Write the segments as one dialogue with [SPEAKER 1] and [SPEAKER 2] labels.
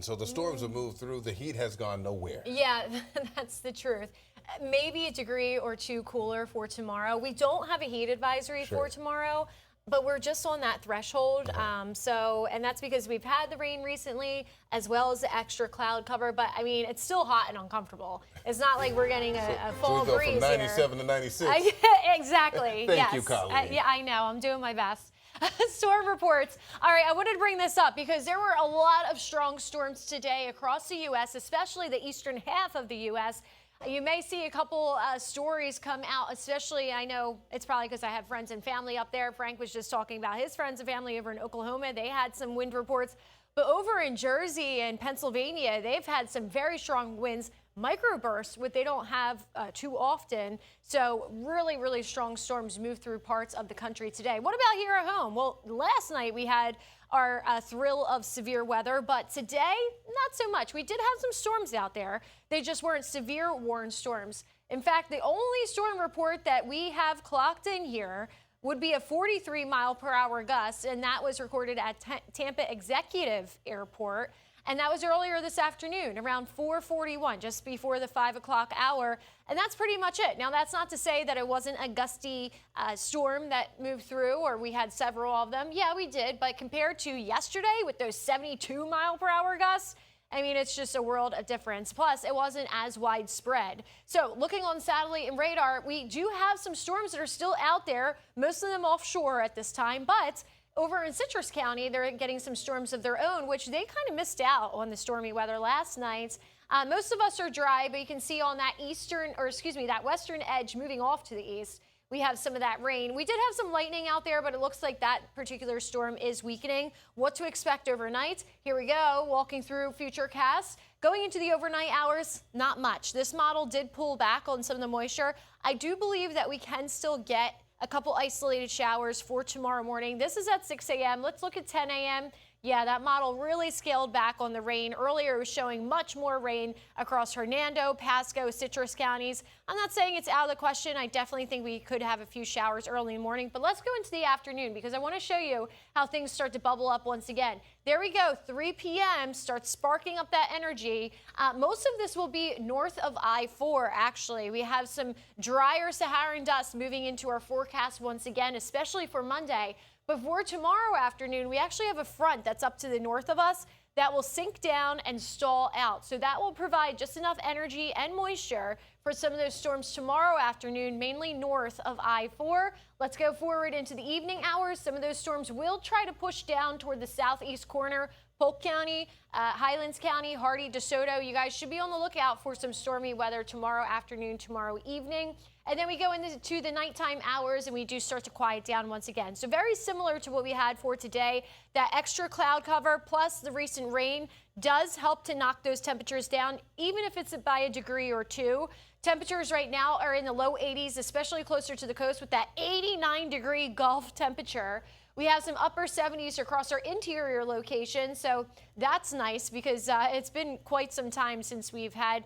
[SPEAKER 1] So the storms have moved through. The heat has gone nowhere.
[SPEAKER 2] Yeah, that's the truth. Maybe a degree or two cooler for tomorrow. We don't have a heat advisory for tomorrow, but we're just on that threshold. And that's because we've had the rain recently, as well as the extra cloud cover. But I mean, it's still hot and uncomfortable. It's not like we're getting a fall
[SPEAKER 1] so we go
[SPEAKER 2] breeze
[SPEAKER 1] from 97 to 96.
[SPEAKER 2] Exactly.
[SPEAKER 1] Thank you, Colleen.
[SPEAKER 2] Yeah, I know. I'm doing my best. Storm reports. All right, I wanted to bring this up because there were a lot of strong storms today across the U.S., especially the eastern half of the U.S. You may see a couple stories come out, especially, I know it's probably because I have friends and family up there. Frank was just talking about his friends and family over in Oklahoma. They had some wind reports. But over in Jersey and Pennsylvania, they've had some very strong winds, microbursts, which they don't have too often. So really, really strong storms move through parts of the country today. What about here at home? Well, last night we had our thrill of severe weather, but today, not so much. We did have some storms out there. They just weren't severe warned storms. In fact, the only storm report that we have clocked in here would be a 43-mile-per-hour gust, and that was recorded at Tampa Executive Airport. And that was earlier this afternoon, around 4:41, just before the 5 o'clock hour. And that's pretty much it. Now, that's not to say that it wasn't a gusty storm that moved through, or we had several of them. Yeah, we did. But compared to yesterday with those 72-mile-per-hour gusts, I mean, it's just a world of difference. Plus, it wasn't as widespread. So looking on satellite and radar, we do have some storms that are still out there, most of them offshore at this time. But over in Citrus County, they're getting some storms of their own, which they kind of missed out on the stormy weather last night. Most of us are dry, but you can see on that that western edge moving off to the east, we have some of that rain. We did have some lightning out there, but it looks like that particular storm is weakening. What to expect overnight? Here we go, walking through futurecasts. Going into the overnight hours, not much. This model did pull back on some of the moisture. I do believe that we can still get a couple isolated showers for tomorrow morning. This is at 6 a.m. Let's look at 10 a.m. Yeah, that model really scaled back on the rain. Earlier, it was showing much more rain across Hernando, Pasco, Citrus counties. I'm not saying it's out of the question. I definitely think we could have a few showers early in the morning. But let's go into the afternoon because I want to show you how things start to bubble up once again. There we go. 3 p.m. starts sparking up that energy. Most of this will be north of I-4, actually. We have some drier Saharan dust moving into our forecast once again, especially for Monday. But for tomorrow afternoon, we actually have a front that's up to the north of us that will sink down and stall out. So that will provide just enough energy and moisture for some of those storms tomorrow afternoon, mainly north of I-4. Let's go forward into the evening hours. Some of those storms will try to push down toward the southeast corner, Polk County, Highlands County, Hardy, DeSoto. You guys should be on the lookout for some stormy weather tomorrow afternoon, tomorrow evening. And then we go into the nighttime hours and we do start to quiet down once again. So very similar to what we had for today. That extra cloud cover plus the recent rain does help to knock those temperatures down, even if it's by a degree or two. Temperatures right now are in the low 80s, especially closer to the coast with that 89-degree Gulf temperature. We have some upper 70s across our interior locations, so that's nice because it's been quite some time since we've had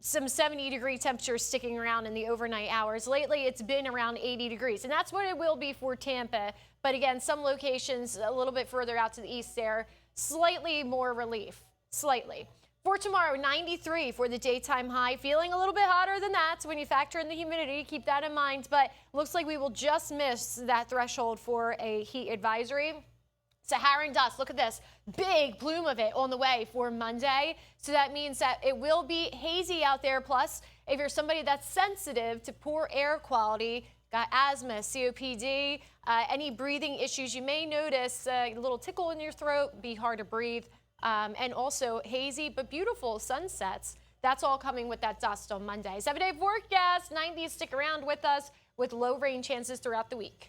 [SPEAKER 2] some 70-degree temperatures sticking around in the overnight hours. Lately, it's been around 80 degrees, and that's what it will be for Tampa. But again, some locations a little bit further out to the east there, slightly more relief, slightly. For tomorrow, 93 for the daytime high, feeling a little bit hotter than that when you factor in the humidity. Keep that in mind, but looks like we will just miss that threshold for a heat advisory. Saharan dust, look at this, big plume of it on the way for Monday. So that means that it will be hazy out there. Plus, if you're somebody that's sensitive to poor air quality, got asthma, COPD, any breathing issues, you may notice a little tickle in your throat, be hard to breathe, and also hazy but beautiful sunsets. That's all coming with that dust on Monday. 7-day forecast, 90s, stick around with us with low rain chances throughout the week.